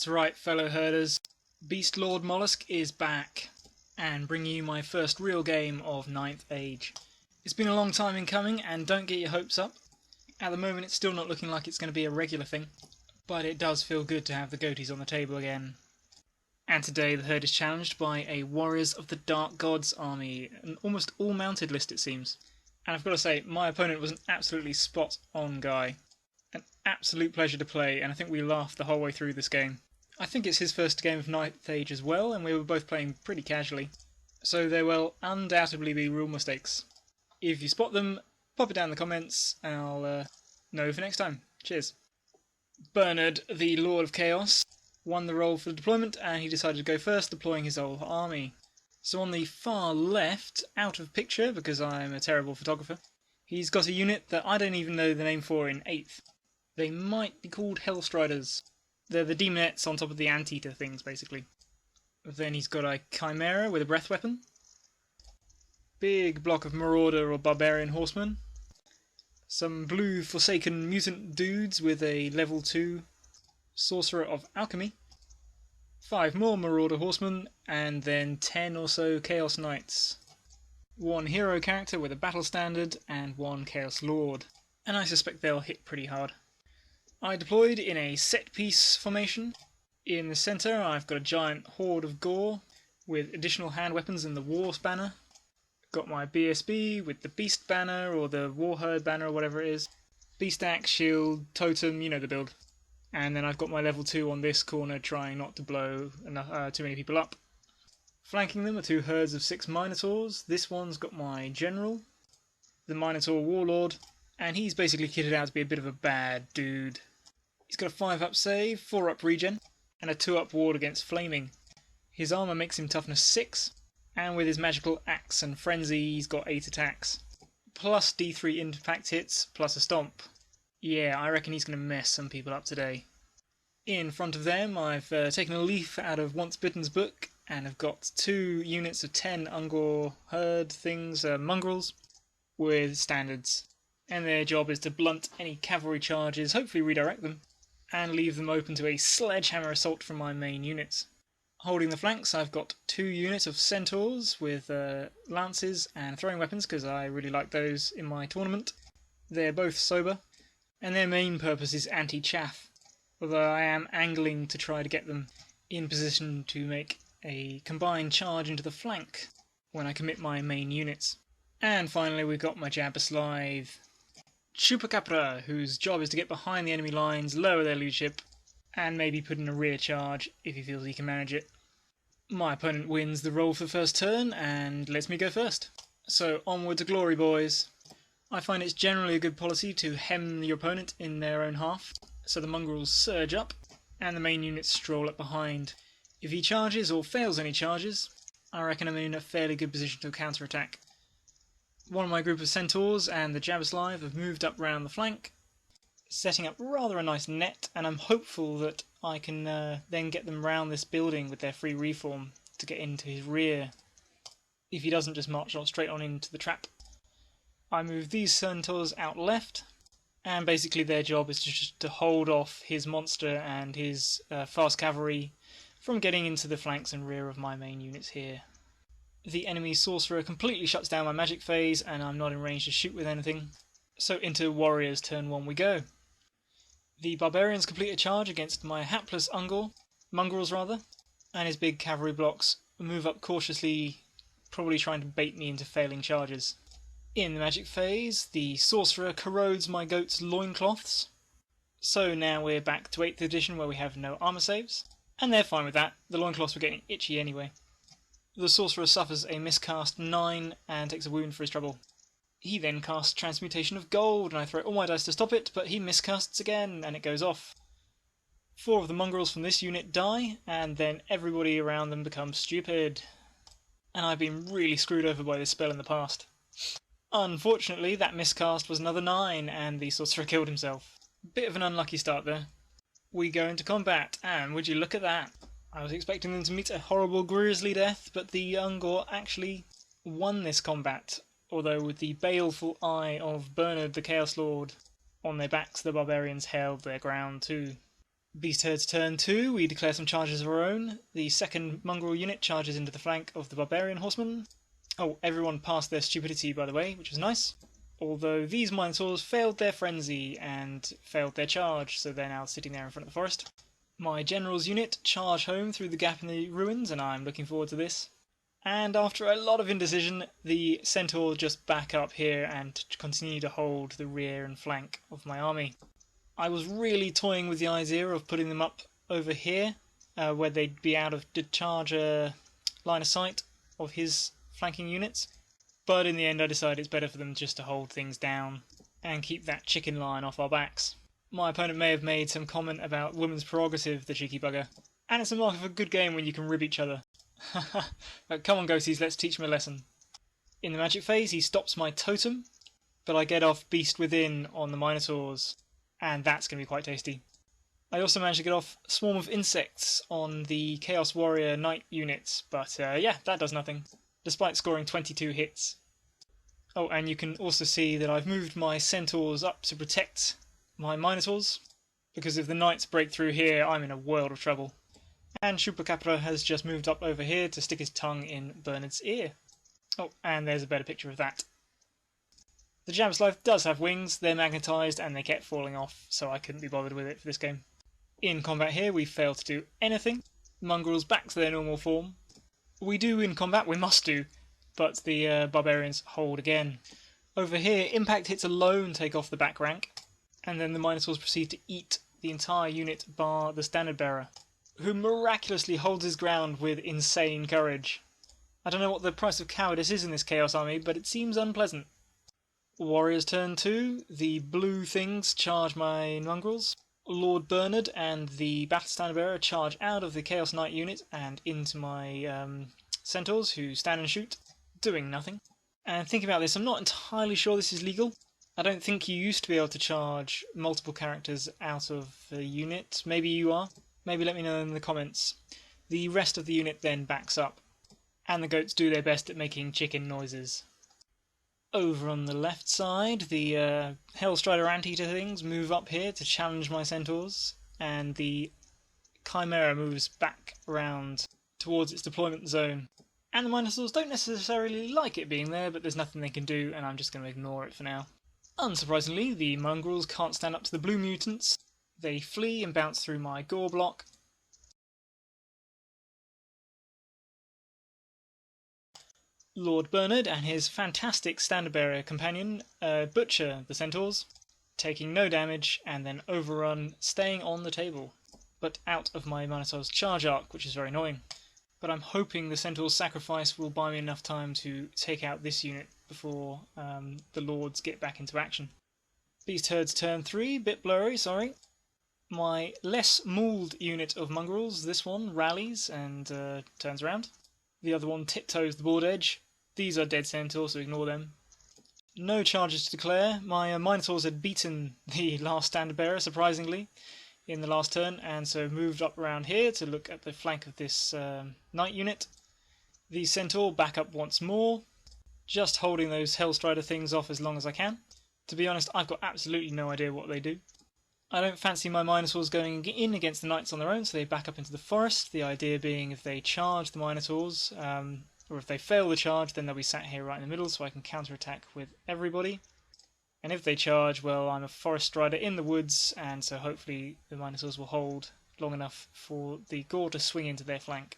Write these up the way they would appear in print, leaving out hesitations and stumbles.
That's right, fellow herders. Beast Lord Mollusk is back, and bringing you my first real game of 9th Age. It's been a long time in coming, and don't get your hopes up. At the moment it's still not looking like it's going to be a regular thing, but it does feel good to have the goatees on the table again. And today the herd is challenged by a Warriors of the Dark Gods army, an almost all-mounted list it seems. And I've got to say, my opponent was an absolutely spot-on guy. An absolute pleasure to play, and I think we laughed the whole way through this game. I think it's his first game of 9th Age as well, and we were both playing pretty casually. So there will undoubtedly be rule mistakes. If you spot them, pop it down in the comments, and I'll know for next time. Cheers. Bernard, the Lord of Chaos, won the role for the deployment, and he decided to go first, deploying his whole army. So on the far left, out of picture, because I'm a terrible photographer, he's got a unit that I don't even know the name for in 8th. They might be called Hellstriders. They're the demonettes on top of the anteater things, basically. Then he's got a Chimera with a breath weapon. Big block of Marauder or Barbarian Horsemen. Some blue Forsaken Mutant dudes with a level 2 Sorcerer of Alchemy. 5 more Marauder Horsemen, and then 10 or so Chaos Knights. 1 hero character with a battle standard, and 1 Chaos Lord. And I suspect they'll hit pretty hard. I deployed in a set-piece formation. In the centre I've got a giant horde of gore, with additional hand weapons and the War's banner. Got my BSB with the Beast banner, or the Warherd banner, or whatever it is. Beast axe, shield, totem, you know the build. And then I've got my level 2 on this corner, trying not to blow too many people up. Flanking them are 2 herds of 6 Minotaurs. This one's got my General, the Minotaur Warlord, and he's basically kitted out to be a bit of a bad dude. He's got a 5-up save, 4-up regen, and a 2-up ward against flaming. His armour makes him toughness 6, and with his magical axe and frenzy he's got 8 attacks. Plus D3 impact hits, plus a stomp. Yeah, I reckon he's going to mess some people up today. In front of them I've taken a leaf out of Once Bitten's book, and have got 2 units of 10 Ungor herd things, mongrels, with standards. And their job is to blunt any cavalry charges, hopefully redirect them, and leave them open to a sledgehammer assault from my main units. Holding the flanks I've got 2 units of centaurs with lances and throwing weapons, because I really like those in my tournament. They're both sober, and their main purpose is anti-chaff, although I am angling to try to get them in position to make a combined charge into the flank when I commit my main units. And finally we've got my Jabberslithe Chupacabra, whose job is to get behind the enemy lines, lower their leadership, and maybe put in a rear charge if he feels he can manage it. My opponent wins the roll for the first turn and lets me go first. So onward to glory, boys. I find it's generally a good policy to hem your opponent in their own half, so the mongrels surge up and the main units stroll up behind. If he charges or fails any charges, I reckon I'm in a fairly good position to counterattack. One of my group of centaurs and the Jabberslithe have moved up round the flank, setting up rather a nice net, and I'm hopeful that I can then get them round this building with their free reform to get into his rear, if he doesn't just march straight on into the trap. I move these centaurs out left, and basically their job is just to hold off his monster and his fast cavalry from getting into the flanks and rear of my main units here. The enemy sorcerer completely shuts down my magic phase, and I'm not in range to shoot with anything. So into Warriors turn 1 we go. The barbarians complete a charge against my hapless mongrels, and his big cavalry blocks move up cautiously, probably trying to bait me into failing charges. In the magic phase, the sorcerer corrodes my goat's loincloths. So now we're back to 8th edition where we have no armour saves, and they're fine with that. The loincloths were getting itchy anyway. The sorcerer suffers a miscast 9 and takes a wound for his trouble. He then casts Transmutation of Gold, and I throw all my dice to stop it, but he miscasts again, and it goes off. 4 of the mongrels from this unit die, and then everybody around them becomes stupid. And I've been really screwed over by this spell in the past. Unfortunately, that miscast was another 9, and the sorcerer killed himself. Bit of an unlucky start there. We go into combat, and would you look at that? I was expecting them to meet a horrible grisly death, but the Ungor actually won this combat, although with the baleful eye of Bernard the Chaos Lord on their backs, the barbarians held their ground too. Beast Herd's turn 2, we declare some charges of our own. The second mongrel unit charges into the flank of the barbarian horseman. Oh, everyone passed their stupidity, by the way, which was nice. Although these Minotaurs failed their frenzy and failed their charge, so they're now sitting there in front of the forest. My general's unit charge home through the gap in the ruins, and I'm looking forward to this. And after a lot of indecision, the centaur just back up here and continue to hold the rear and flank of my army. I was really toying with the idea of putting them up over here, where they'd be out of the charger line of sight of his flanking units, but in the end I decided it's better for them just to hold things down and keep that chicken line off our backs. My opponent may have made some comment about women's prerogative, the cheeky bugger, and it's a mark of a good game when you can rib each other. Come on, ghosties, let's teach him a lesson. In the magic phase, he stops my totem, but I get off Beast Within on the Minotaurs, and that's going to be quite tasty. I also managed to get off Swarm of Insects on the Chaos Warrior Knight units, but yeah, that does nothing, despite scoring 22 hits. Oh, and you can also see that I've moved my Centaurs up to protect my Minotaurs, because if the Knights break through here, I'm in a world of trouble. And Chupacabra has just moved up over here to stick his tongue in Bernard's ear. Oh, and there's a better picture of that. The Jabberlife does have wings, they're magnetised and they kept falling off, so I couldn't be bothered with it for this game. In combat here, we failed to do anything. Mongrels back to their normal form. We do in combat, we must do, but the barbarians hold again. Over here, impact hits alone take off the back rank, and then the Minotaurs proceed to eat the entire unit bar the standard bearer, who miraculously holds his ground with insane courage. I don't know what the price of cowardice is in this Chaos army, but it seems unpleasant. Warriors turn 2, the blue things charge my mongrels. Lord Bernard and the Battle Standard Bearer charge out of the Chaos Knight unit and into my centaurs, who stand and shoot, doing nothing. And thinking about this, I'm not entirely sure this is legal. I don't think you used to be able to charge multiple characters out of a unit. Maybe you are. Maybe let me know in the comments. The rest of the unit then backs up, and the goats do their best at making chicken noises. Over on the left side, the Hellstrider Anteater things move up here to challenge my centaurs, and the Chimera moves back around towards its deployment zone. And the Minotaurs don't necessarily like it being there, but there's nothing they can do, and I'm just going to ignore it for now. Unsurprisingly, the mongrels can't stand up to the blue mutants. They flee and bounce through my gore block. Lord Bernard and his fantastic standard bearer companion butcher the centaurs, taking no damage and then overrun, staying on the table, but out of my Minotaur's charge arc, which is very annoying. But I'm hoping the centaur's sacrifice will buy me enough time to take out this unit before the lords get back into action. Beast Herd's turn 3, bit blurry, sorry. My less mauled unit of mongrels, this one, rallies and turns around. The other one tiptoes the board edge. These are dead centaurs, so ignore them. No charges to declare. My Minotaurs had beaten the last standard bearer, surprisingly, in the last turn, and so moved up around here to look at the flank of this knight unit. The centaur back up once more, just holding those Hellstrider things off as long as I can. To be honest, I've got absolutely no idea what they do. I don't fancy my Minotaurs going in against the knights on their own, so they back up into the forest. The idea being if they charge the Minotaurs, or if they fail the charge, then they'll be sat here right in the middle so I can counterattack with everybody. And if they charge, well, I'm a forest rider in the woods, and so hopefully the Minotaurs will hold long enough for the gore to swing into their flank,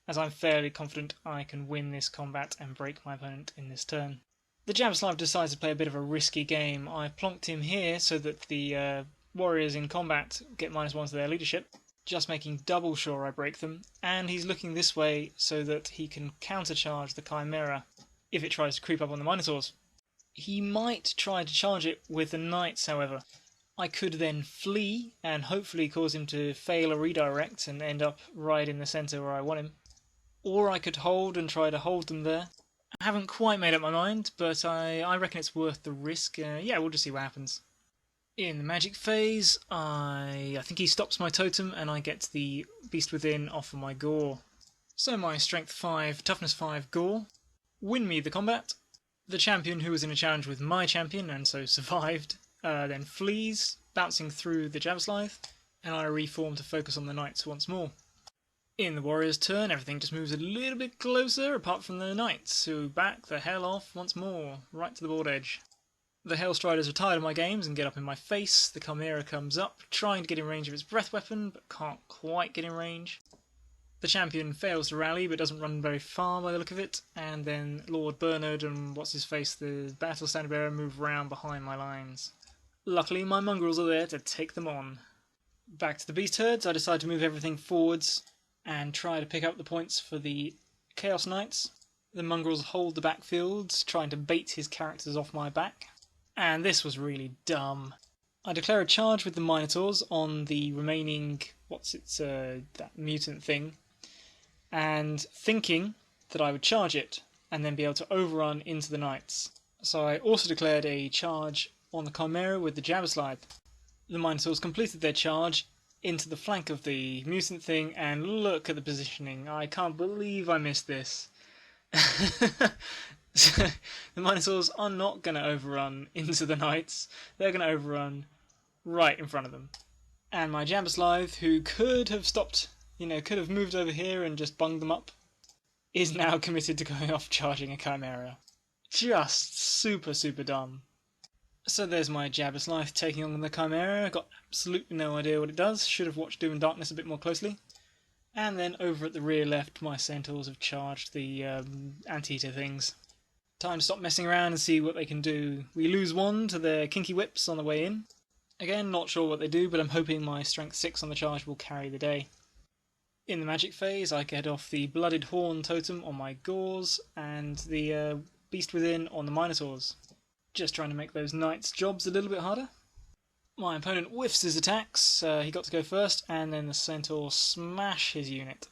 as I'm fairly confident I can win this combat and break my opponent in this turn. The Jabberlife decides to play a bit of a risky game. I plonked him here so that the warriors in combat get -1 to their leadership, just making double sure I break them, and he's looking this way so that he can countercharge the Chimera if it tries to creep up on the Minotaurs. He might try to charge it with the knights, however. I could then flee and hopefully cause him to fail a redirect and end up right in the centre where I want him. Or I could hold and try to hold them there. I haven't quite made up my mind, but I reckon it's worth the risk. Yeah, we'll just see what happens. In the magic phase, I think he stops my totem and I get the Beast Within off of my gore. So my strength 5, toughness 5 gore win me the combat. The champion, who was in a challenge with my champion and so survived, then flees, bouncing through the Jabberlife. and I reform to focus on the knights once more. In the warrior's turn, everything just moves a little bit closer, apart from the knights, who back the hell off once more, right to the board edge. The Hailstriders are tired of my games and get up in my face. The Chimera comes up, trying to get in range of its breath weapon, but can't quite get in range. The champion fails to rally, but doesn't run very far by the look of it, and then Lord Bernard and what's-his-face, the Battle Standard Bearer, move round behind my lines. Luckily, my mongrels are there to take them on. Back to the beast herds, I decide to move everything forwards and try to pick up the points for the Chaos Knights. The mongrels hold the backfields, trying to bait his characters off my back. And this was really dumb. I declare a charge with the Minotaurs on the remaining, that mutant thing, and thinking that I would charge it and then be able to overrun into the Knights. So I also declared a charge on the Chimera with the Jabberslide. The Minotaurs completed their charge into the flank of the mutant thing, and look at the positioning. I can't believe I missed this. The Minotaurs are not going to overrun into the Knights. They're going to overrun right in front of them. And my Jabberslide, who could have stopped, could have moved over here and just bunged them up, is now committed to going off charging a Chimera. Just super, super dumb. So there's my Jabberslide taking on the Chimera. Got absolutely no idea what it does. Should have watched Doom and Darkness a bit more closely. And then over at the rear left, my Centaurs have charged the Anteater things. Time to stop messing around and see what they can do. We lose one to their Kinky Whips on the way in. Again, not sure what they do, but I'm hoping my Strength 6 on the charge will carry the day. In the magic phase, I get off the Blooded Horn totem on my Gores and the Beast Within on the Minotaurs. Just trying to make those knights' jobs a little bit harder. My opponent whiffs his attacks, he got to go first, and then the Centaur smash his unit.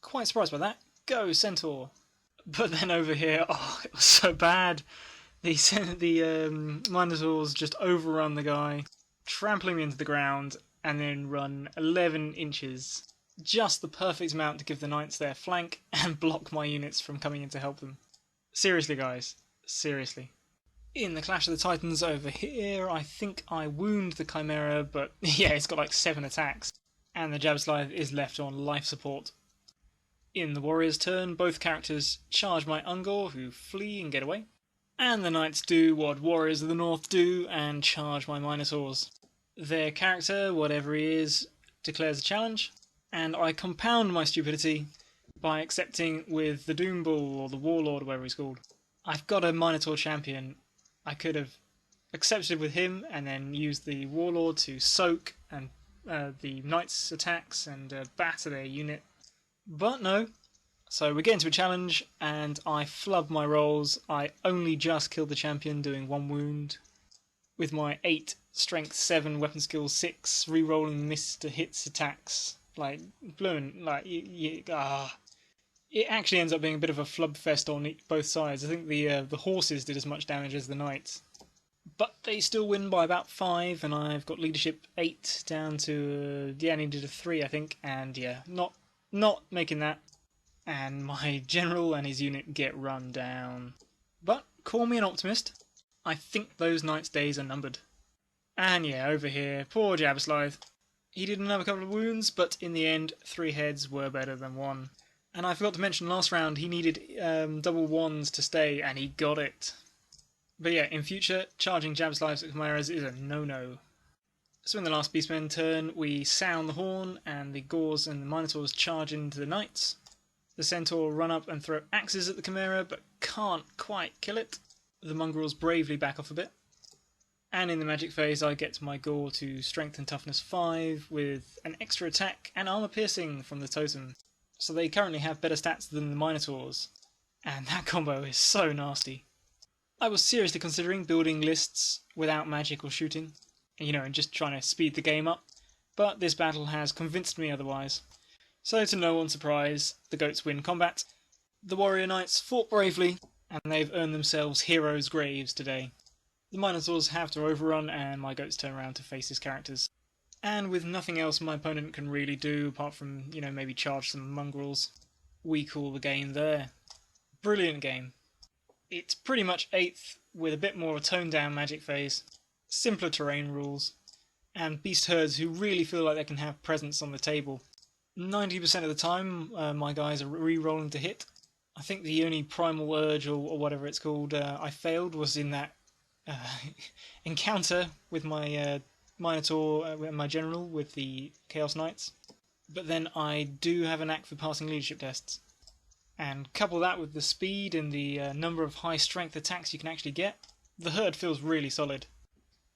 Quite surprised by that. Go, Centaur! But then over here, it was so bad. The Minotaurs just overrun the guy, trample him into the ground, and then run 11 inches. Just the perfect amount to give the knights their flank and block my units from coming in to help them. Seriously, guys. Seriously. In the Clash of the Titans over here, I think I wound the Chimera, but yeah, it's got like 7 attacks. And the Jabberslide is left on life support. In the Warrior's turn, both characters charge my Ungor, who flee and get away. And the Knights do what Warriors of the North do, and charge my Minotaurs. Their character, whatever he is, declares a challenge, and I compound my stupidity by accepting with the Doom Bull, or the Warlord, or whatever he's called. I've got a Minotaur champion. I could have accepted with him and then used the Warlord to soak and the Knights' attacks and batter their unit. But no. So we get into a challenge and I flub my rolls. I only just killed the champion doing 1 wound. With my 8, strength 7, weapon skill 6, re-rolling missed hits attacks. Like, blooming, like, It actually ends up being a bit of a flub fest on both sides. I think the horses did as much damage as the knights. But they still win by about 5, and I've got leadership 8 down to, I needed a 3, I think, and yeah, not making that. And my general and his unit get run down. But, call me an optimist, I think those knights' days are numbered. And yeah, over here, poor Jabberslide. He did another couple of wounds, but in the end, 3 heads were better than 1. And I forgot to mention last round he needed double 1s to stay, and he got it. But yeah, in future, charging Jabberslides at Chimeras is a no-no. So in the last Beastmen turn, we sound the horn, and the Gores and the Minotaurs charge into the Knights. The Centaur run up and throw axes at the Chimera, but can't quite kill it. The Mongrels bravely back off a bit. And in the magic phase, I get my Gore to Strength and Toughness 5 with an extra attack and armor piercing from the totem. So they currently have better stats than the Minotaurs. And that combo is so nasty. I was seriously considering building lists without magic or shooting, and just trying to speed the game up, but this battle has convinced me otherwise. So to no one's surprise, the goats win combat. The warrior knights fought bravely, and they've earned themselves heroes' graves today. The Minotaurs have to overrun, and my goats turn around to face his characters. And with nothing else my opponent can really do, apart from, maybe charge some mongrels, we call the game there. Brilliant game. It's pretty much 8th, with a bit more of a toned down magic phase, simpler terrain rules, and beast herds who really feel like they can have presence on the table. 90% of the time, my guys are re-rolling to hit. I think the only primal urge, or whatever it's called, I failed was in that encounter with my Minotaur and my general with the Chaos Knights. But then I do have a knack for passing leadership tests. And couple that with the speed and the number of high strength attacks you can actually get, the herd feels really solid.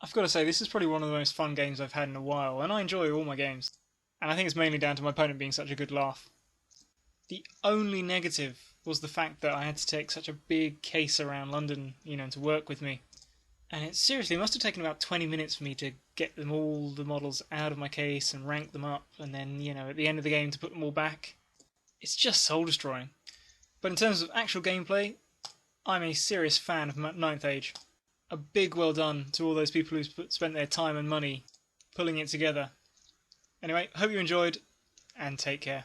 I've got to say, this is probably one of the most fun games I've had in a while, and I enjoy all my games. And I think it's mainly down to my opponent being such a good laugh. The only negative was the fact that I had to take such a big case around London, to work with me. And it seriously must have taken about 20 minutes for me to get them all the models out of my case and rank them up, and then, at the end of the game to put them all back. It's just soul destroying. But in terms of actual gameplay, I'm a serious fan of 9th Age. A big well done to all those people who spent their time and money pulling it together. Anyway, hope you enjoyed, and take care.